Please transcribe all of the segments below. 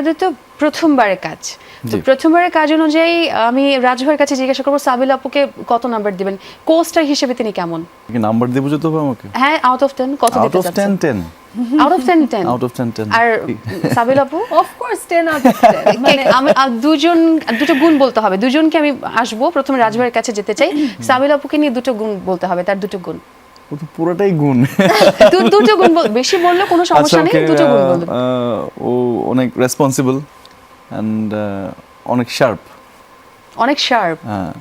আপনাদের তো প্রথমবারের কাজ, তো প্রথমবারের কাজ অনুযায়ী আমি রাজভাইয়ের কাছে জিজ্ঞাসা করবো সাবিলা আপুকে কত নাম্বার দিবেন, কোস্টার হিসেবে তিনি কেমন? কি নাম্বার দেবো যেতে হবে আমাকে? হ্যাঁ, আউট অফ 10 কত আউট দিতে অফ চাচ্ছেন? 10 আউট অফ 10 10 আউট অফ 10 10 আর সাবিলা আপু? অফ কোর্স 10 আউট অফ 10 মানে আমি দুটো গুণ বলতে হবে, দুজনকে আমি আসবো, প্রথমে রাজভাইয়ের কাছে যেতে চাই, সাবিলা আপুকে নিয়ে দুটো গুণ বলতে হবে, তার দুটো গুণ। ও তো পুরোটাই গুণ। দুটো গুণ বেশি বললে কোনো সমস্যা নেই, দুটো গুণ বলুন। ও অনেক রেসপন্সিবল এন্ড অনেক শার্প। অনেক শার্প। হ্যাঁ।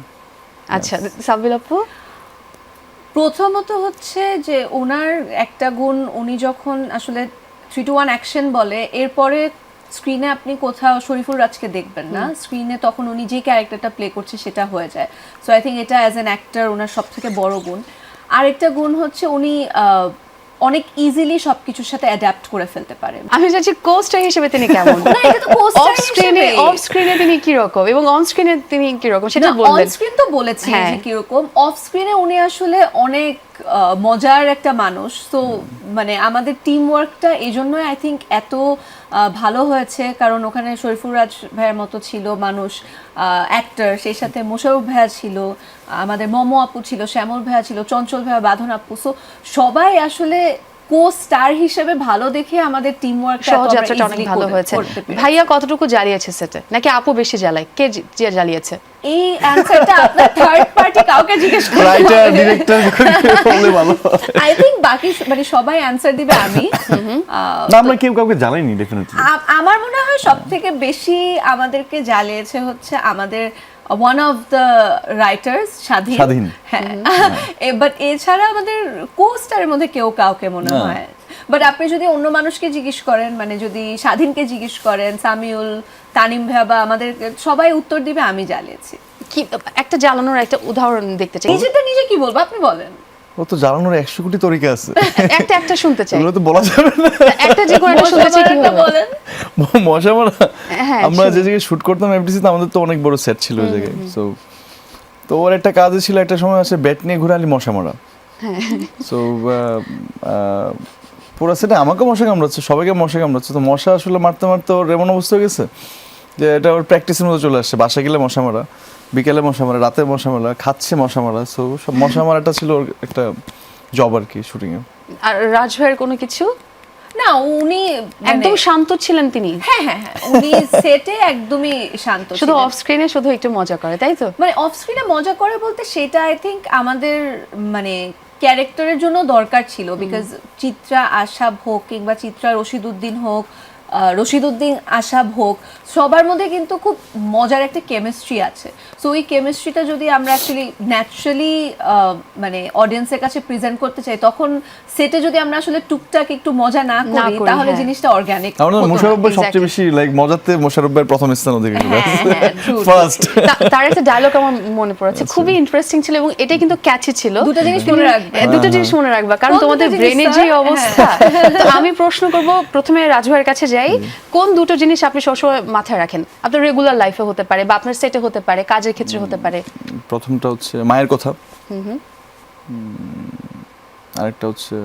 আচ্ছা, সাবিলা আপু? প্রথমত হচ্ছে যে ওনার একটা গুণ, উনি যখন আসলে 3 to 1 অ্যাকশন বলে, এরপরে স্ক্রিনে আপনি কোথাও শরীফুল রাজকে দেখবেন না, স্ক্রিনে তখন উনি যে ক্যারেক্টারটা প্লে করছে সেটা হয়ে যায়। সো আই থিঙ্ক এটা অ্যাজ অ্যান অ্যাক্টর ওনার সব থেকে বড় গুণ। আরেকটা গুণ হচ্ছে উনি অনেক ইজিলি সবকিছুর সাথে অ্যাডাপ্ট করে ফেলতে পারেন। আমি চাচ্ছি কোস্টার হিসেবে তিনি কেমন? না, এটা তো co-star অফ স্ক্রিনে তিনি কি রকম এবং অন স্ক্রিনে তিনি কি রকম সেটা অন বললেন। স্ক্রিন তো বলেছি হ্যাঁ। যে কিরকম, অফ স্ক্রিনে উনি আসলে অনেক মজার একটা মানুষ। তো মানে আমাদের টিম ওয়ার্কটা এই জন্যই আই থিঙ্ক এত ভালো হয়েছে, কারণ ওখানে শরীফুল রাজ ভাইয়ের মতো ছিল মানুষ, অ্যাক্টর, সেই সাথে মোশাররফ ভাইয়া ছিল, আমাদের মমো আপু ছিল, শ্যামল ভাইয়া ছিল, চঞ্চল ভাইয়া, বাঁধন আপু। সো সবাই আসলে কো স্টার হিসেবে ভালো দেখে আমাদের টিম ওয়ার্কটা সহযাত্রাটা অনেক ভালো হয়েছে। ভাইয়া কতটুকু জ্বালিয়েছে সেটে, নাকি আপু বেশি জ্বালায়? কে জ্বালিয়েছে? এই অ্যানসারটা আপনার থার্ড পার্টি কাউকে জিজ্ঞেস করতে রাইটার ডিরেক্টর বললে ভালো। আই থিংক বাকি মানে সবাই অ্যানসার দিবে আমি। না, আমরা কেউ কাউকে জানাইনি ডেফিনেটলি। আমার মনে হয় সবথেকে বেশি আমাদেরকে জ্বালিয়েছে হচ্ছে আমাদের ওয়ান অফ দ্য রাইটার্স স্বাধীন। হ্যাঁ, বাট এছাড়া আমাদের কোস্টারের মধ্যে কেউ কাউকে মনে হয়। বাট আপনি যদি অন্য মানুষকে জিজ্ঞেস করেন, মানে যদি স্বাধীনকে জিজ্ঞেস করেন, সামিউল, তানিম ভাইয়া বা আমাদের সবাই উত্তর দিবে আমি জ্বালিয়েছি। কি একটা জ্বালানোর একটা উদাহরণ দেখতে চাই। নিজেটা নিজে কি বলবো আপনি বলেন। ও তো জ্বালানোর 100 কোটি তরিকা আছে। একটা শুনতে চাই। ওগুলো তো বলা যাবে না। একটা যে কোনো একটা শুনতে চাই, কি মশা হবে? বলেন। মশা মারা। হ্যাঁ, আমরা যে জায়গায় শুট করতাম এফডিসি তে, আমাদের তো অনেক বড় সেট ছিল ওই জায়গায়। সো তো ওর একটা কাজ ছিল, একটা সময় আছে ব্যাট নিয়ে ঘুরে আলি মশা মারা। সো পুরো সেটা আমাকে মশা কামড়াচ্ছে, সবাইকে মশা কামড়াচ্ছে। তো মশা আসলে মারতে মারতে ওর এমন অবস্থা হয়ে গেছে যে এটা ওর প্র্যাকটিসের মধ্যে চলে আসছে। বাসা গেলে মশা মারা, বিকেলে মশা মারা, রাতে মশা মারা, খাচ্ছে মশা মারা। সো সব মশা মারাটা ছিল ওর একটা জব আর কি শুটিংয়ে। আর রাজভাইয়ের কোনো কিছু? না, উনি একদম শান্ত ছিলেন তিনি। হ্যাঁ হ্যাঁ হ্যাঁ, উনি সেটে একদমই শান্ত শুধু ছিলেন। অফ স্ক্রিনে শুধু একটু মজা করে, তাই তো? মানে অফ স্ক্রিনে মজা করে বলতে সেটা আই থিঙ্ক আমাদের মানে ক্যারেক্টারের জন্য দরকার ছিল, বিকজ চিত্রা আশাব হোক কিংবা চিত্রা রশিদউদ্দিন হোক, রশিদউদ্দিন আশাব হোক, সবার মধ্যে কিন্তু খুব মজার একটা কেমিস্ট্রি আছে। সো ওই কেমিস্ট্রিটা যদি আমরা অ্যাকচুয়ালি ন্যাচারালি মানে অডিয়েন্সের কাছে প্রেজেন্ট করতে চাই, তখন সেটে যদি আমরা আসলে টুকটাক একটু মজা না করি তাহলে জিনিসটা অর্গানিক। আমাদের মোশাররফ ভাই সবচেয়ে বেশি লাইক মজাতে মোশাররফ ভাইয়ের প্রথম স্থান অধিকার করেছে ফার্স্ট। তার একটা ডায়লগ আমার মনে পড়েছে, খুবই ইন্টারেস্টিং ছিল এবং এটা কিন্তু ক্যাচি ছিল। দুটো জিনিস মনে রাখবে, দুটো জিনিস মনে রাখবা, কারণ তোমাদের ব্রেনের যে অবস্থা। তো আমি প্রশ্ন করব, প্রথমে রাজু ভাইয়ের কাছে যাই, কোন দুটো জিনিস আপনি সবসময় মাথায় রাখেন? আপনার রেগুলার লাইফে হতে পারে বা আপনার সেটে হতে পারে, কাজের ক্ষেত্রে হতে পারে। প্রথমটা হচ্ছে মায়ের কথা, আরেকটা হচ্ছে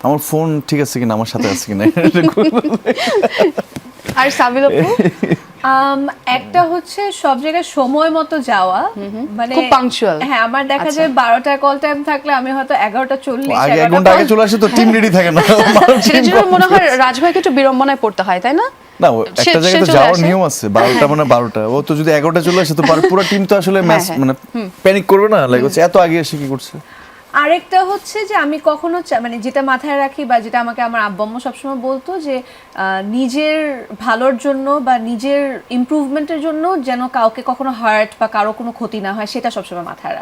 আমার ফোন ঠিক আছে কিনা, আমার সাথে আছে কিনা। আর সাবিলা আপু? একটা হচ্ছে সব জায়গায় সময় মতো যাওয়া, মানে খুব পাংচুয়াল। হ্যাঁ, আমার দেখা যায় 12টায় কল টাইম থাকলে আমি হয়তো 11:40 আগে 1 ঘন্টা আগে চলে আসে, তো টিম রেডি থাকে না। সেটার জন্য মনে হয় রাজ ভাইকে একটু বিড়ম্বনায় পড়তে হয়, তাই না? না, একটা জায়গায় তো যাওয়ার নিয়ম আছে, 12টা মানে 12টা। ও তো যদি 11টা চলে আসে তো পুরো টিম তো আসলে মানে প্যানিক করবে না, লাইক হচ্ছে এত আগে এসে কি করছে। আরেকটা হচ্ছে যে আমি কখনো মানে যেটা মাথায় রাখি বা যেটা আমাকে আমার আব্বু আম্মু সবসময় বলতো যে নিজের ভালোর জন্য বা নিজের ইমপ্রুভমেন্টের জন্য যেন কাউকে কখনো হার্ট বা কারো কোনো ক্ষতি না হয়, সেটা সবসময় মাথায়